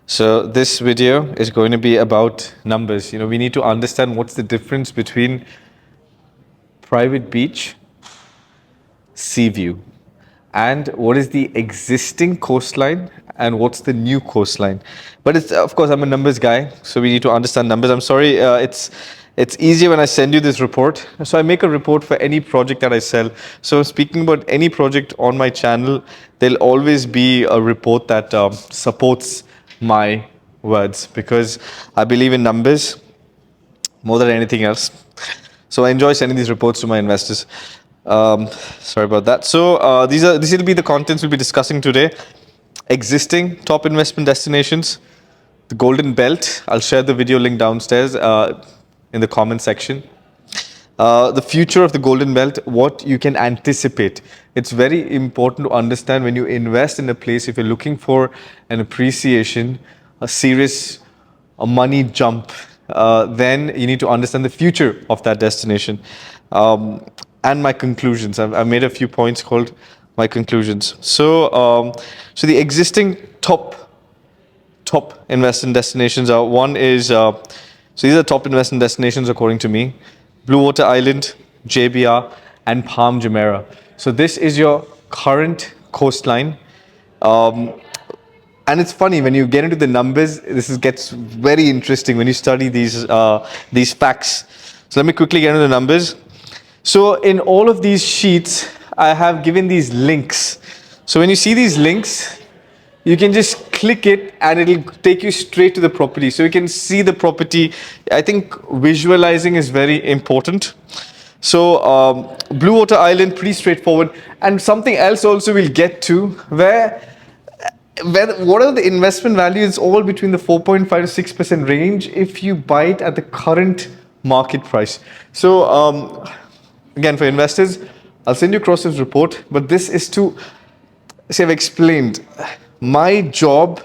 So this video is going to be about numbers. We need to understand what's the difference between private beach, sea view, and what is the existing coastline and what's the new coastline. But it's, of course, I'm a numbers guy, so we need to understand numbers. I'm sorry, it's easier when I send you this report. So I make a report for any project that I sell. So speaking about any project on my channel, there'll always be a report that supports my words, because I believe in numbers more than anything else. So I enjoy sending these reports to my investors. Sorry about that. So this will be the contents we'll be discussing today. Existing top investment destinations, the Golden Belt. I'll share the video link downstairs in the comment section. The future of the Golden Belt, what you can anticipate. It's very important to understand when you invest in a place, if you're looking for an appreciation, a serious money jump, then you need to understand the future of that destination. And my conclusions. I've made a few points called my conclusions. So the existing top investment destinations are, one is, so these are top investment destinations according to me: Blue Water Island, JBR, and Palm Jumeirah. So this is your current coastline. And it's funny, when you get into the numbers, gets very interesting when you study these facts. So let me quickly get into the numbers. So in all of these sheets, I have given these links. So when you see these links, you can just click it and it'll take you straight to the property. So you can see the property. I think visualizing is very important. So Blue Water Island, pretty straightforward. And something else also we'll get to, where what are the investment values? It's all between the 4.5 to 6% range if you buy it at the current market price. So again, for investors, I'll send you across this report, but this is to, see, I've explained. My job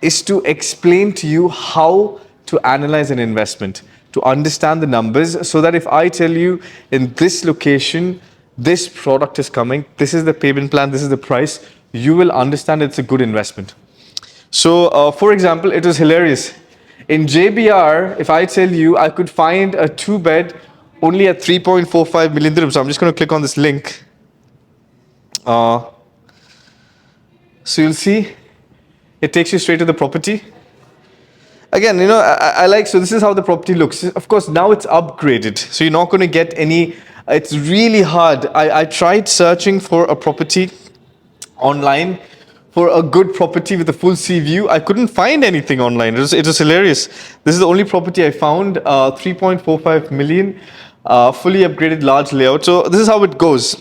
is to explain to you how to analyze an investment, to understand the numbers, so that if I tell you in this location, this product is coming, this is the payment plan, this is the price, you will understand it's a good investment. So, for example, it was hilarious. In JBR, if I tell you I could find a 2-bed only at 3.45 million dirhams, so I'm just going to click on this link. So you'll see, it takes you straight to the property. Again, I like, so this is how the property looks. Of course, now it's upgraded, so you're not going to get any, it's really hard. I tried searching for a property online, for a good property with a full sea view. I couldn't find anything online. It was hilarious. This is the only property I found, 3.45 million, fully upgraded large layout. So this is how it goes.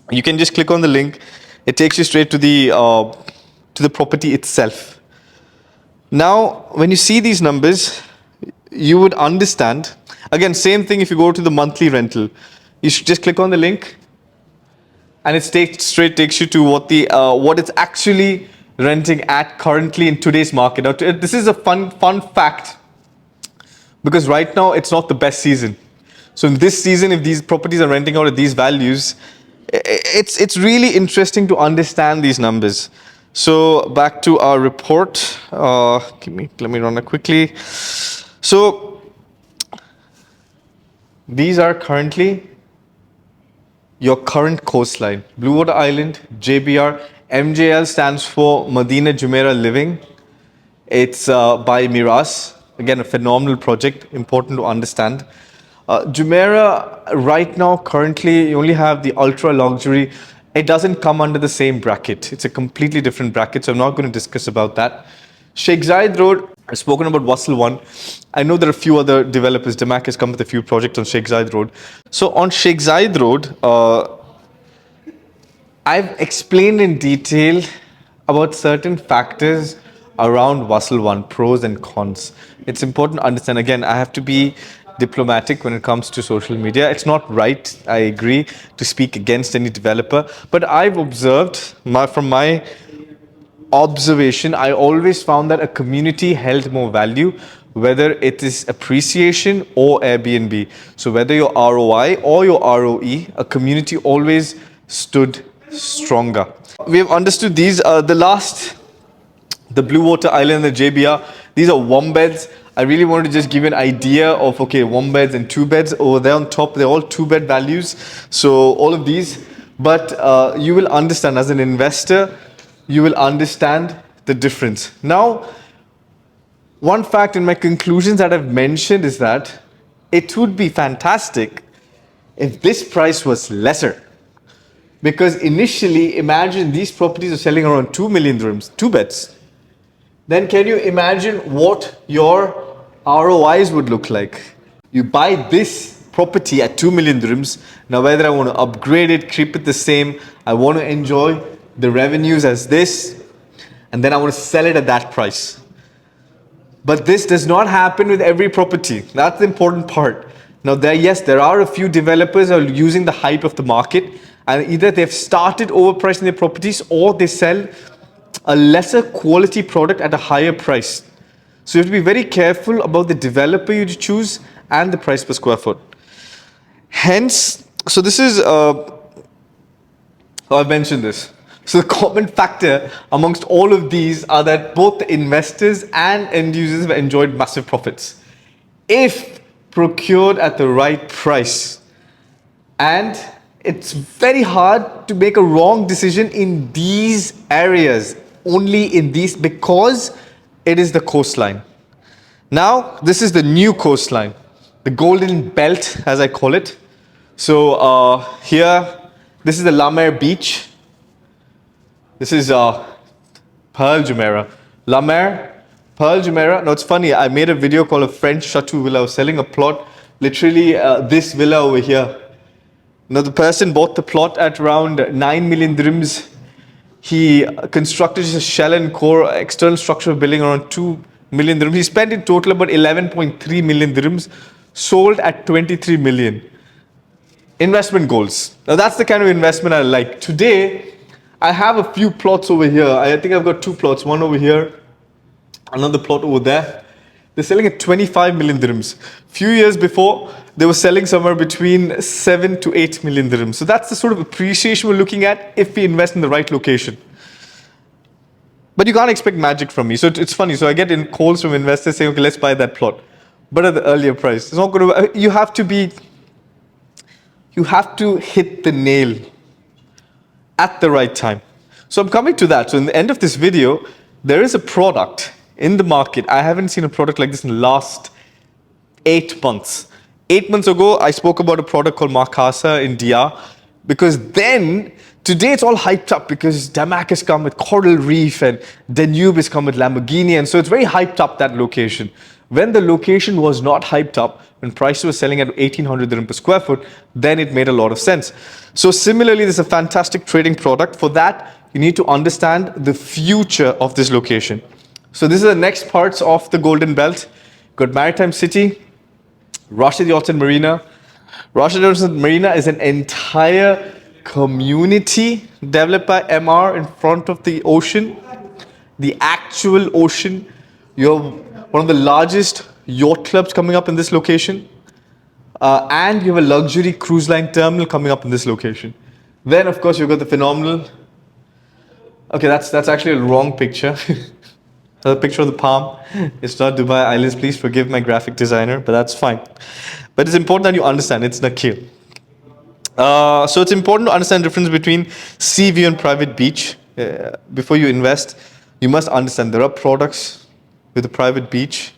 You can just click on the link. It takes you straight to the property itself. Now, when you see these numbers, you would understand. Again, same thing if you go to the monthly rental. You should just click on the link, and it takes you to what it's actually renting at currently in today's market. Now, this is a fun fact, because right now it's not the best season. So in this season, if these properties are renting out at these values, it's really interesting to understand these numbers. So back to our report. Let me run it quickly. So these are currently your current coastline. Blue Water Island, JBR. MJL stands for Medina Jumeirah Living. It's by Miras. Again, a phenomenal project, important to understand. Jumeirah, right now, currently, you only have the ultra luxury. It doesn't come under the same bracket. It's a completely different bracket, so I'm not going to discuss about that. Sheikh Zayed Road, I've spoken about Wasl 1. I know there are a few other developers. DAMAC has come with a few projects on Sheikh Zayed Road. So on Sheikh Zayed Road, I've explained in detail about certain factors around Wasl 1, pros and cons. It's important to understand. Again, I have to be diplomatic when it comes to social media. It's not right, I agree, to speak against any developer. But I've observed, from my observation, I always found that a community held more value, whether it is appreciation or Airbnb. So whether your ROI or your ROE, a community always stood stronger. We have understood these. The The Blue Water Island and the JBR, these are one beds. I really wanted to just give you an idea of, okay, one beds and two beds. Over there on top, they're all two bed values. So all of these, but you will understand as an investor, you will understand the difference. Now, one fact in my conclusions that I've mentioned is that it would be fantastic if this price was lesser. Because initially, imagine these properties are selling around 2 million dirhams, two beds. Then can you imagine what your ROIs would look like? You buy this property at 2 million dirhams. Now whether I want to upgrade it, keep it the same, I want to enjoy the revenues as this, and then I want to sell it at that price. But this does not happen with every property. That's the important part. Now there are a few developers who are using the hype of the market, and either they've started overpricing their properties or they sell a lesser quality product at a higher price. So you have to be very careful about the developer you choose and the price per square foot. Hence, so this is, I've mentioned this. So the common factor amongst all of these are that both the investors and end users have enjoyed massive profits if procured at the right price. And it's very hard to make a wrong decision in these areas, only in these, because it is the coastline. Now, this is the new coastline, the golden belt, as I call it. So here, this is the La beach. This is Pearl Jumeirah. La Pearl Jumeirah. Now it's funny, I made a video called a French Chateau Villa. I was selling a plot, literally this villa over here. Now the person bought the plot at around 9 million dirhams. He constructed a shell and core external structure building around 2 million dirhams. He spent in total about 11.3 million dirhams, sold at 23 million. Investment goals. Now that's the kind of investment I like. Today, I have a few plots over here. I think I've got two plots, one over here, another plot over there. They're selling at 25 million dirhams. Few years before, they were selling somewhere between 7 to 8 million dirhams. So that's the sort of appreciation we're looking at if we invest in the right location. But you can't expect magic from me. So it's funny. So I get in calls from investors saying, okay, let's buy that plot, but at the earlier price. It's not going to, you have to hit the nail at the right time. So I'm coming to that. So in the end of this video, there is a product in the market. I haven't seen a product like this in the last 8 months. 8 months ago, I spoke about a product called Markasa in DR, because then, today it's all hyped up because Damac has come with Coral Reef and Danube has come with Lamborghini, and so it's very hyped up, that location. When the location was not hyped up, when prices were selling at 1800 dirham per square foot, then it made a lot of sense. So similarly, this is a fantastic trading product. For that, you need to understand the future of this location. So this is the next parts of the Golden Belt. Got Maritime City, Rashid Yachts and Marina. Rashid Yachts and Marina is an entire community developed by MR in front of the ocean, the actual ocean. You have one of the largest yacht clubs coming up in this location, and you have a luxury cruise line terminal coming up in this location. Then, of course, you've got the phenomenal. Okay, that's actually a wrong picture. The picture of the palm. It's not Dubai Islands. Please forgive my graphic designer, but that's fine. But it's important that you understand it's Nakir. So it's important to understand the difference between sea view and private beach. Before you invest, you must understand there are products with a private beach,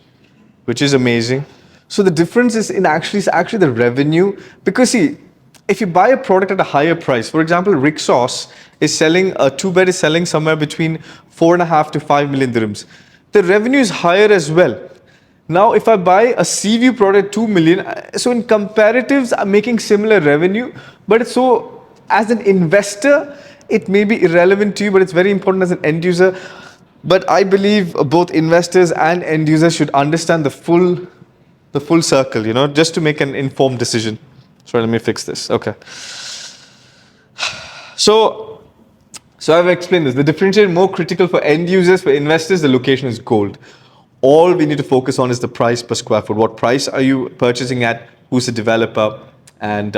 which is amazing. So the difference is actually the revenue, because see, if you buy a product at a higher price, for example, Rixos is selling, a 2-bed is selling somewhere between 4.5 to 5 million dirhams. The revenue is higher as well. Now, if I buy a Seaview product 2 million, so in comparatives, I'm making similar revenue, but it's so, as an investor, it may be irrelevant to you, but it's very important as an end user. But I believe both investors and end users should understand the full circle, just to make an informed decision. Sorry, let me fix this. Okay. So I've explained this. The differentiator more critical for end users, for investors, the location is gold. All we need to focus on is the price per square foot. What price are you purchasing at? Who's the developer? And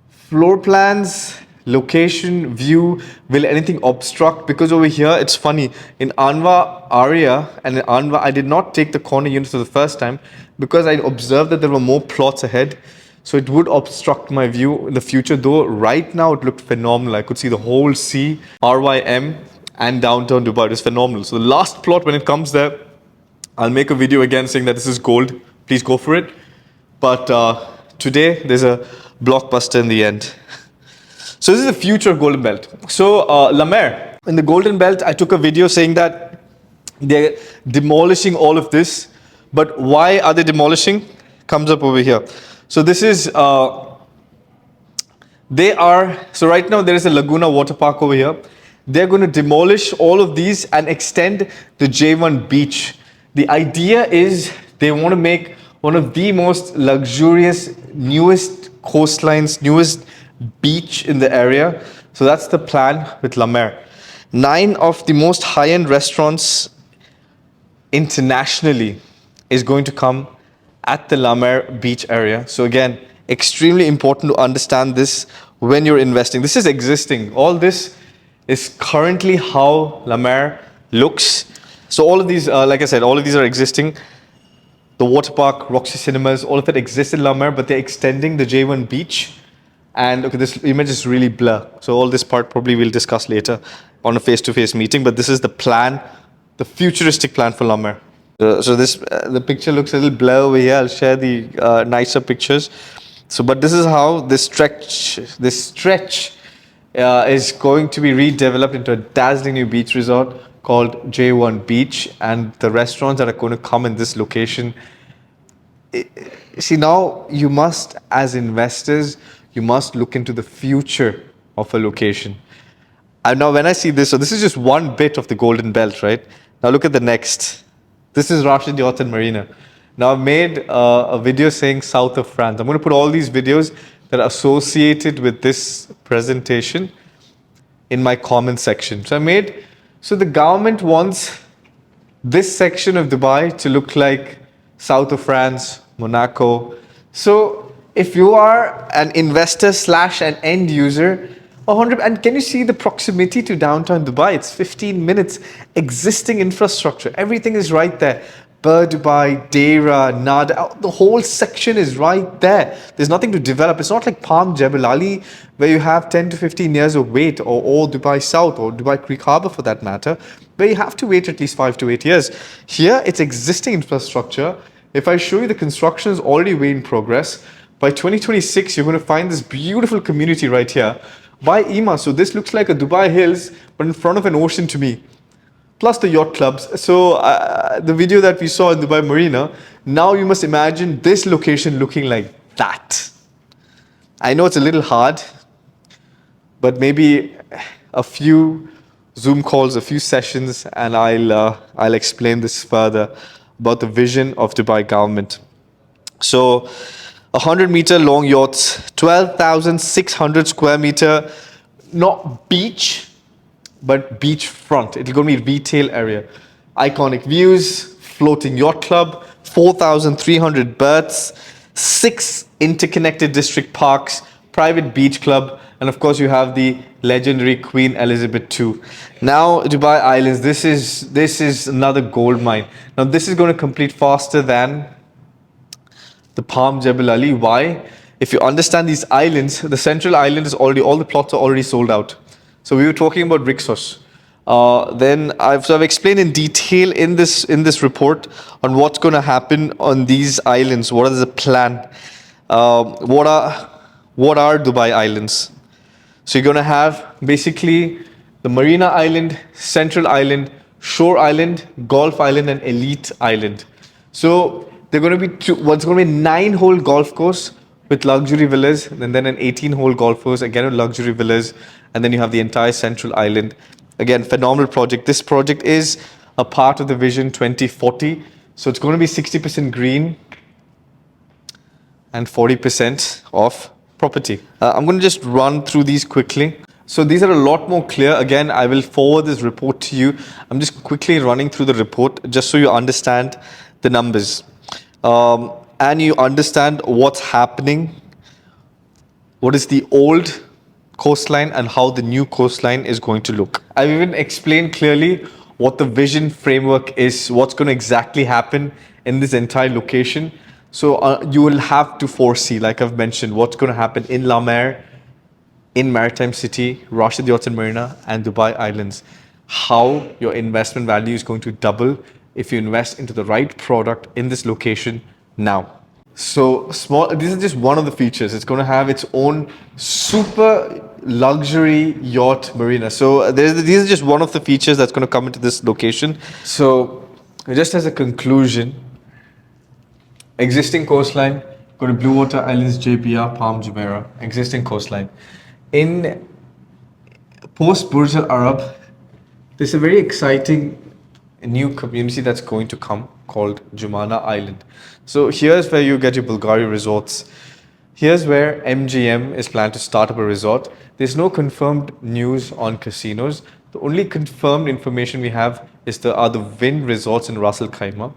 floor plans, location, view, will anything obstruct? Because over here, it's funny. In Anwa area and in Anwa, I did not take the corner units for the first time because I observed that there were more plots ahead. So it would obstruct my view in the future, though right now it looked phenomenal. I could see the whole sea, RYM, and downtown Dubai. It was phenomenal. So the last plot, when it comes there, I'll make a video again saying that this is gold. Please go for it. But today, there's a blockbuster in the end. So this is the future of Golden Belt. So La Mer, in the Golden Belt, I took a video saying that they're demolishing all of this. But why are they demolishing? Comes up over here. So this is, so right now there is a Laguna water park over here. They're going to demolish all of these and extend the J1 beach. The idea is they want to make one of the most luxurious, newest coastlines, newest beach in the area. So that's the plan with La Mer. 9 of the most high-end restaurants internationally is going to come at the La Mer beach area. So again, extremely important to understand this when you're investing. This is existing. All this is currently how La Mer looks. So all of these, like I said, all of these are existing. The water park, Roxy Cinemas, all of that exists in La Mer, but they're extending the J1 beach. And okay, this image is really blur. So all this part probably we'll discuss later on a face-to-face meeting. But this is the plan, the futuristic plan for La Mer. So this the picture looks a little blur over here. I'll share the nicer pictures. So, but this is how this stretch is going to be redeveloped into a dazzling new beach resort called J1 Beach, and the restaurants that are going to come in this location. See, now you must, as investors, you must look into the future of a location. And now when I see this, so this is just one bit of the Golden Belt, right? Now look at the next. This is Rashid Yacht and Marina. Now I've made a video saying south of France. I'm going to put all these videos that are associated with this presentation in my comment section. So the government wants this section of Dubai to look like south of France, Monaco. So if you are an investor / an end user, 100, and can you see the proximity to downtown Dubai? It's 15 minutes, existing infrastructure. Everything is right there. Bur Dubai, Deira, Nada, the whole section is right there. There's nothing to develop. It's not like Palm Jebel Ali, where you have 10 to 15 years of wait, or Dubai South, or Dubai Creek Harbour for that matter, where you have to wait at least 5 to 8 years. Here, it's existing infrastructure. If I show you, the construction is already way in progress. By 2026, you're going to find this beautiful community right here by IMA. So this looks like a Dubai Hills, but in front of an ocean to me. Plus the yacht clubs. So the video that we saw in Dubai Marina, now you must imagine this location looking like that. I know it's a little hard, but maybe a few Zoom calls, a few sessions, and I'll explain this further about the vision of Dubai government. So 100-meter long yachts, 12,600 square meter, not beach, but beachfront. It's going to be retail area. Iconic views, floating yacht club, 4,300 berths, 6 interconnected district parks, private beach club, and of course you have the legendary Queen Elizabeth II. Now Dubai Islands, this is another gold mine. Now this is going to complete faster than the Palm Jebel Ali. Why? If you understand these islands, the central island is already, all the plots are already sold out. So we were talking about Rixos. Then I've explained in detail in this report on what's going to happen on these islands. What is the plan? What are Dubai Islands? So you're going to have basically the Marina Island, Central Island, Shore Island, Golf Island, and Elite Island. So they're going to be what's going to be 9-hole golf course with luxury villas, and then an 18-hole golf course again with luxury villas, and then you have the entire Central Island. Again, phenomenal project. This project is a part of the Vision 2040. So it's going to be 60% green and 40% of property. I'm going to just run through these quickly. So these are a lot more clear. Again, I will forward this report to you. I'm just quickly running through the report just so you understand the numbers. And you understand what's happening. What is the old Coastline and how the new coastline is going to look. I've even explained clearly what the vision framework is, what's going to exactly happen in this entire location. So you will have to foresee, like I've mentioned, what's going to happen in La Mer, in Maritime City, Rashid Yachts and Marina, and Dubai Islands. How your investment value is going to double if you invest into the right product in this location now. So small. This is just one of the features. It's going to have its own super luxury yacht marina. So these are just one of the features that's going to come into this location. So just as a conclusion, existing coastline, go to Blue Water Islands, JBR, Palm Jumeirah. Existing coastline. In post Burj Al Arab, there's a very exciting new community that's going to come called Jumana Island. So here's where you get your Bulgari resorts. Here's where MGM is planned to start up a resort. There's no confirmed news on casinos. The only confirmed information we have is the Wind resorts in Ras Al Khaimah.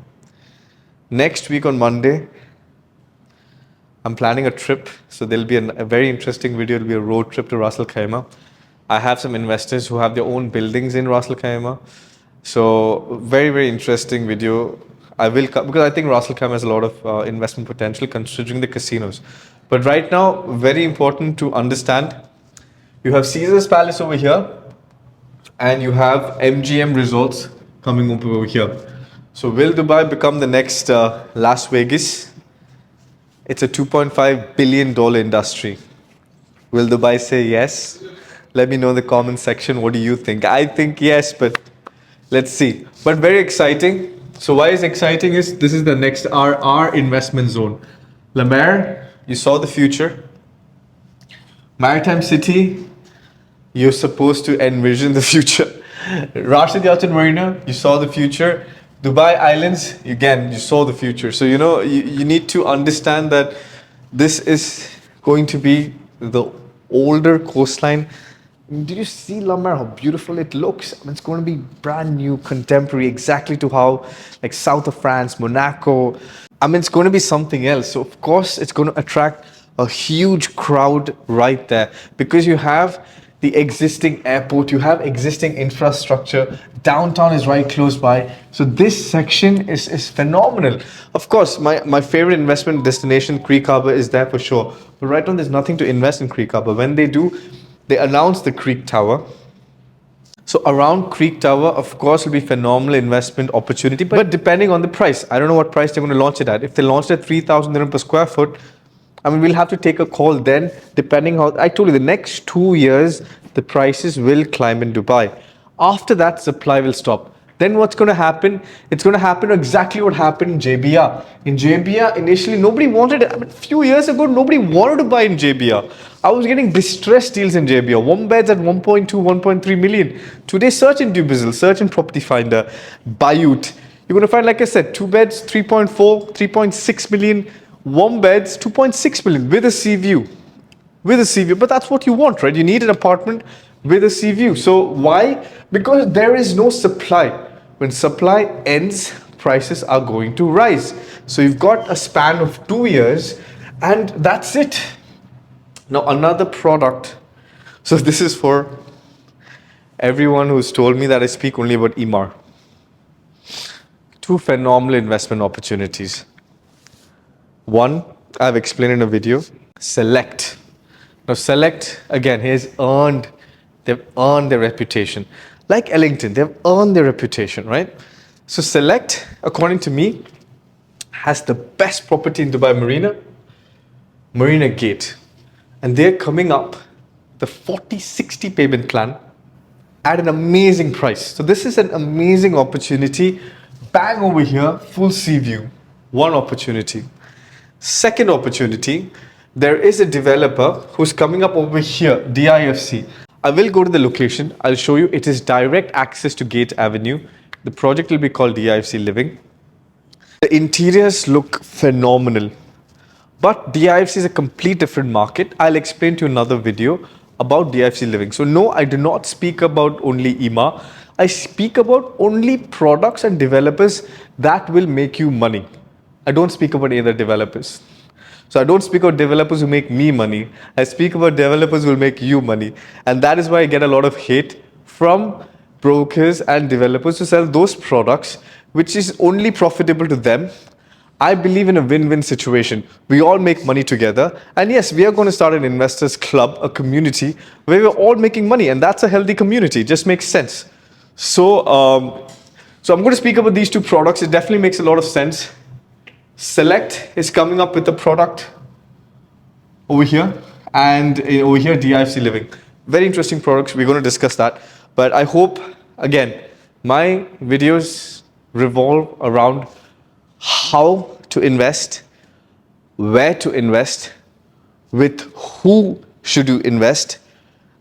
Next week on Monday, I'm planning a trip. So there'll be a very interesting video. It'll be a road trip to Ras Al Khaimah. I have some investors who have their own buildings in Ras Al Khaimah. So very, very interesting video. I will come because I think Ras Al Khaimah has a lot of investment potential considering the casinos. But right now, very important to understand, you have Caesar's Palace over here and you have MGM resorts coming over here. So will Dubai become the next Las Vegas? It's a $2.5 billion industry. Will Dubai say yes? Let me know in the comment section. What do you think? I think yes, but let's see. But very exciting. So why is exciting is this is the next our investment zone. La Mer, you saw the future. Maritime City, you're supposed to envision the future. Rashid Yachts and Marina, you saw the future. Dubai Islands, again, you saw the future. So, you need to understand that this is going to be the older coastline. Did you see La Mer, how beautiful it looks? I mean, it's going to be brand new, contemporary, exactly to how, like south of France, Monaco. I mean, it's going to be something else. So, of course, it's going to attract a huge crowd right there because you have the existing airport, you have existing infrastructure, downtown is right close by. So this section is phenomenal. Of course, my favorite investment destination, Creek Harbor, is there for sure. But right now, there's nothing to invest in Creek Harbor. When they do, they announce the Creek Tower. So around Creek Tower, of course, will be phenomenal investment opportunity, but depending on the price. I don't know what price they're going to launch it at. If they launch it at 3,000 dirham per square foot, I mean, we'll have to take a call then, depending how, I told you, the next 2 years, the prices will climb in Dubai. After that, supply will stop. Then what's going to happen? It's going to happen exactly what happened in JBR. In JBR, initially, nobody wanted it. I mean, a few years ago, nobody wanted to buy in JBR. I was getting distressed deals in JBR. One beds at 1.2, 1.3 million. Today, search in Dubizzle, search in Property Finder, Bayut. You're going to find, like I said, 2 beds, 3.4, 3.6 million. 1 beds, 2.6 million with a sea view. With a sea view. But that's what you want, right? You need an apartment with a sea view. So why? Because there is no supply. When supply ends, prices are going to rise. So you've got a span of 2 years and that's it. Now another product. So this is for everyone who's told me that I speak only about Emaar. 2 phenomenal investment opportunities. One, I've explained in a video, Select. Now Select, again, they've earned their reputation. Like Ellington, they've earned their reputation, right? So Select, according to me, has the best property in Dubai Marina Gate. And they're coming up the 40/60 payment plan at an amazing price. So this is an amazing opportunity. Bang over here, full sea view. One opportunity. Second opportunity, there is a developer who's coming up over here, DIFC. I will go to the location. I'll show you. It is direct access to Gate Avenue. The project will be called DIFC Living. The interiors look phenomenal. But DIFC is a complete different market. I'll explain to you another video about DIFC Living. So no, I do not speak about only Emaar. I speak about only products and developers that will make you money. I don't speak about any other developers. So I don't speak about developers who make me money. I speak about developers who will make you money. And that is why I get a lot of hate from brokers and developers who sell those products which is only profitable to them. I believe in a win-win situation. We all make money together. And yes, we are going to start an investors club, a community where we're all making money. And that's a healthy community. It just makes sense. So I'm going to speak about these two products. It definitely makes a lot of sense. Select is coming up with a product over here, and over here DIFC Living. Very interesting products. We're going to discuss that. But I hope, again, my videos revolve around how to invest, where to invest, with who should you invest,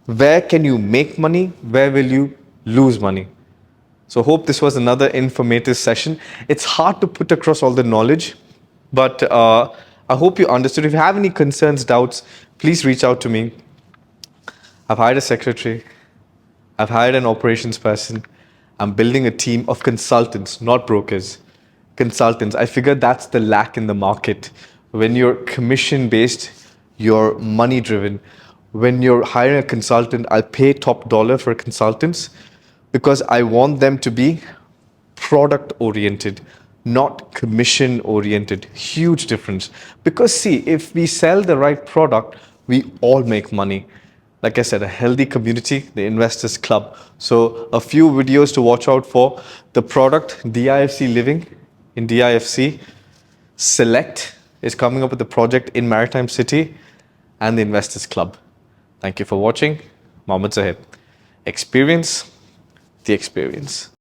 where can you make money, where will you lose money. So hope this was another informative session. It's hard to put across all the knowledge, but I hope you understood. If you have any concerns, doubts, please reach out to me. I've hired a secretary. I've hired an operations person. I'm building a team of consultants, not brokers. Consultants. I figure that's the lack in the market. When you're commission-based, you're money-driven. When you're hiring a consultant, I'll pay top dollar for consultants because I want them to be product-oriented, not commission-oriented. Huge difference. Because see, if we sell the right product, we all make money. Like I said, a healthy community, the Investors Club. So a few videos to watch out for. The product, DIFC Living in DIFC. Select is coming up with the project in Maritime City, and the Investors Club. Thank you for watching. Mohammed Zahid. Experience the experience.